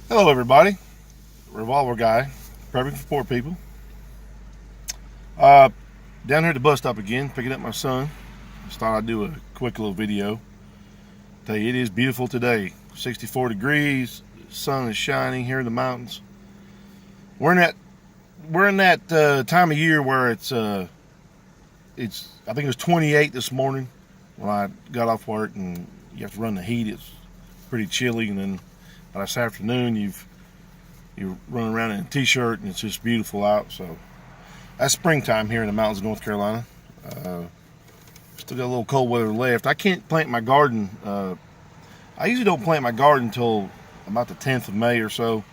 Hello, everybody. Revolver guy, perfect for poor people. Uh, Down here at the bus stop again, picking up my son. Just thought I'd do a quick little video. Tell you, it is beautiful today. 64 degrees. Sun is shining here in the mountains. We're in that time of year where it's I think it was 28 this morning when I got off work, and you have to run the heat. It's pretty chilly, and then by this afternoon you're running around in a t-shirt and it's just beautiful out. So that's springtime here in the mountains of North Carolina. Uh, Still got a little cold weather left. I can't plant my garden. I usually don't plant my garden until about the 10th of May or so.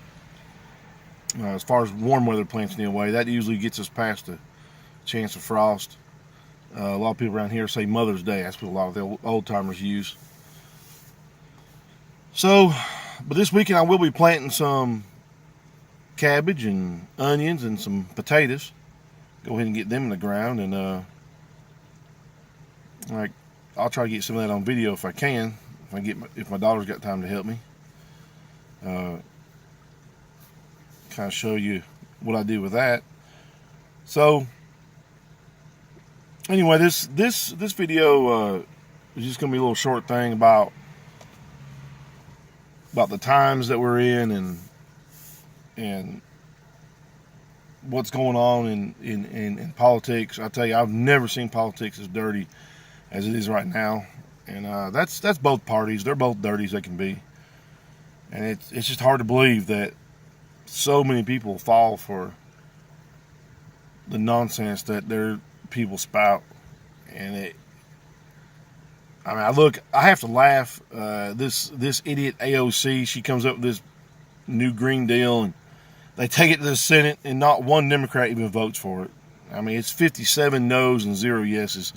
As far as warm weather plants anyway, that usually gets us past the chance of frost. A lot of people around here say Mother's Day. That's what a lot of the old timers use. So, but this weekend I will be planting some cabbage and onions and some potatoes. Go ahead and get them in the ground, and like I'll try to get some of that on video if I can. If my daughter's got time to help me, kind of show you what I do with that. So anyway, this video is just gonna be a little short thing about the times that we're in and what's going on in politics. I tell you, I've never seen politics as dirty as it is right now, and that's both parties. They're both dirty as they can be, and it's just hard to believe that so many people fall for the nonsense that their people spout. And I have to laugh. This idiot AOC, she comes up with this new Green Deal, and they take it to the Senate, and not one Democrat even votes for it. I mean, it's 57 no's and 0 yeses.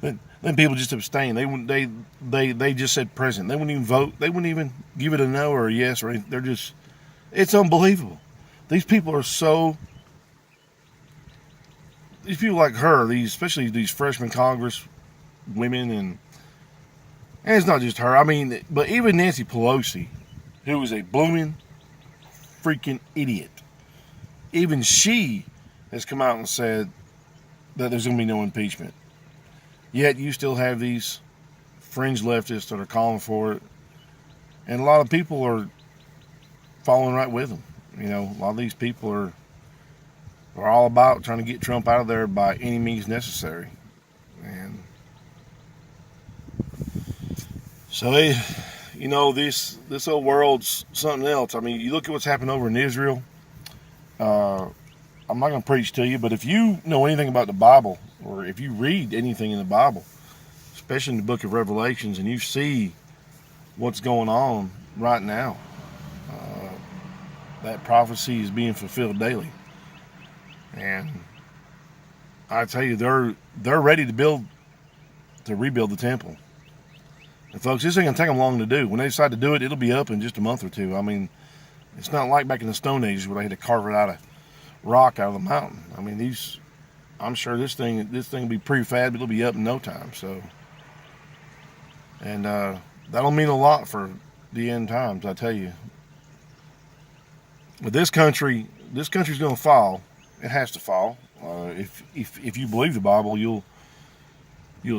Then people just abstain. They just said present. They wouldn't even vote. They wouldn't even give it a no or a yes or anything. It's unbelievable. These people like her, especially these freshman Congress women, and it's not just her. I mean, but even Nancy Pelosi, who is a blooming freaking idiot, even she has come out and said that there's going to be no impeachment. Yet you still have these fringe leftists that are calling for it, and a lot of people are following right with them. You know, a lot of these people are all about trying to get Trump out of there by any means necessary. And so this whole world's something else. I mean, you look at what's happened over in Israel. I'm not going to preach to you, but if you know anything about the Bible, or if you read anything in the Bible, especially in the book of Revelations, and you see what's going on right now, that prophecy is being fulfilled daily. And I tell you, they're ready to rebuild the temple. And folks, this ain't gonna take them long to do. When they decide to do it, it'll be up in just a month or two. I mean, it's not like back in the Stone Age where they had to carve it out of rock out of the mountain. I mean, I'm sure this thing will be prefab. It'll be up in no time. So, and that'll mean a lot for the end times, I tell you. But this country's gonna fall. It has to fall. If you believe the Bible, you'll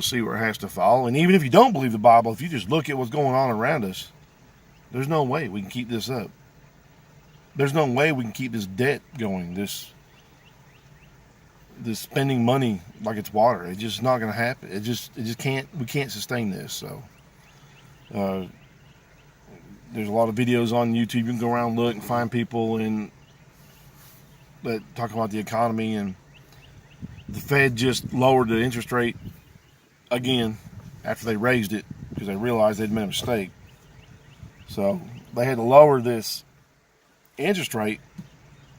see where it has to fall. And even if you don't believe the Bible, if you just look at what's going on around us, there's no way we can keep this up. There's no way we can keep this debt going. This spending money like it's water. It's just not going to happen. It just can't. We can't sustain this. So there's a lot of videos on YouTube. You can go around and look and find people that talk about the economy, and the Fed just lowered the interest rate again after they raised it because they realized they'd made a mistake. So they had to lower this interest rate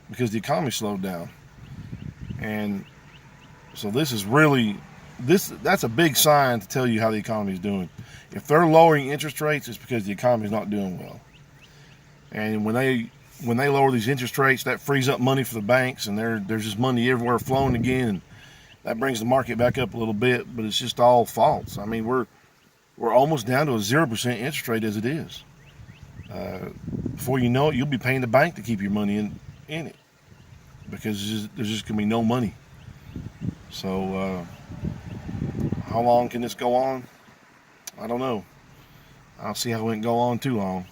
because the economy slowed down. And so this is really that's a big sign to tell you how the economy is doing. If they're lowering interest rates, it's because the economy is not doing well. And when they lower these interest rates, that frees up money for the banks, and there's just money everywhere flowing again, and that brings the market back up a little bit. But it's just all false. I mean, we're almost down to a 0% interest rate as it is. Before you know it, you'll be paying the bank to keep your money in it, because there's just going to be no money. So how long can this go on? I don't know. I don't see how it can go on too long.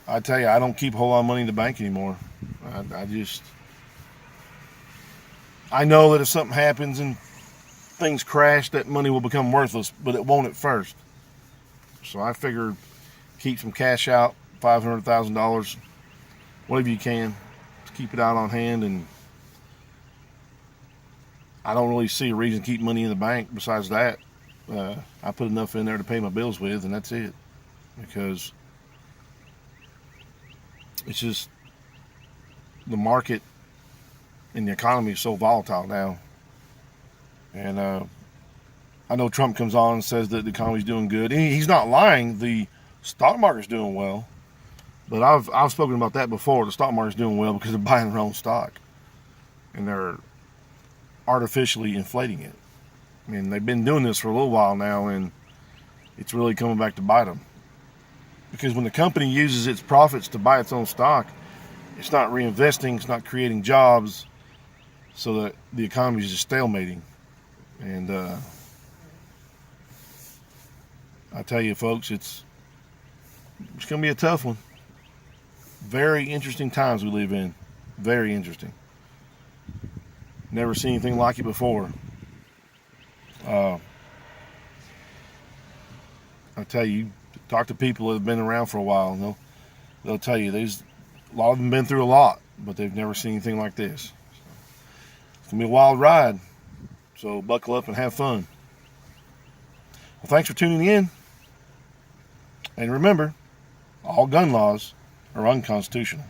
I tell you, I don't keep a whole lot of money in the bank anymore. I know that if something happens and things crash, that money will become worthless, but it won't at first. So I figure keep some cash out, $500,000, whatever you can, to keep it out on hand. And I don't really see a reason to keep money in the bank besides that. I put enough in there to pay my bills with, and that's it. Because it's just the market and the economy is so volatile now. And I know Trump comes on and says that the economy's doing good. He's not lying. The stock market's doing well. But I've spoken about that before. The stock market's doing well because they're buying their own stock, and they're artificially inflating it. I mean, they've been doing this for a little while now, and it's really coming back to bite them. Because when the company uses its profits to buy its own stock, it's not reinvesting, it's not creating jobs, so that the economy is just stalemating. And I tell you, folks, it's going to be a tough one. Very interesting times we live in. Very interesting. Never seen anything like it before. I tell you, talk to people that have been around for a while, and they'll tell you a lot of them been through a lot, but they've never seen anything like this. It's going to be a wild ride, so buckle up and have fun. Well, thanks for tuning in. And remember, all gun laws are unconstitutional.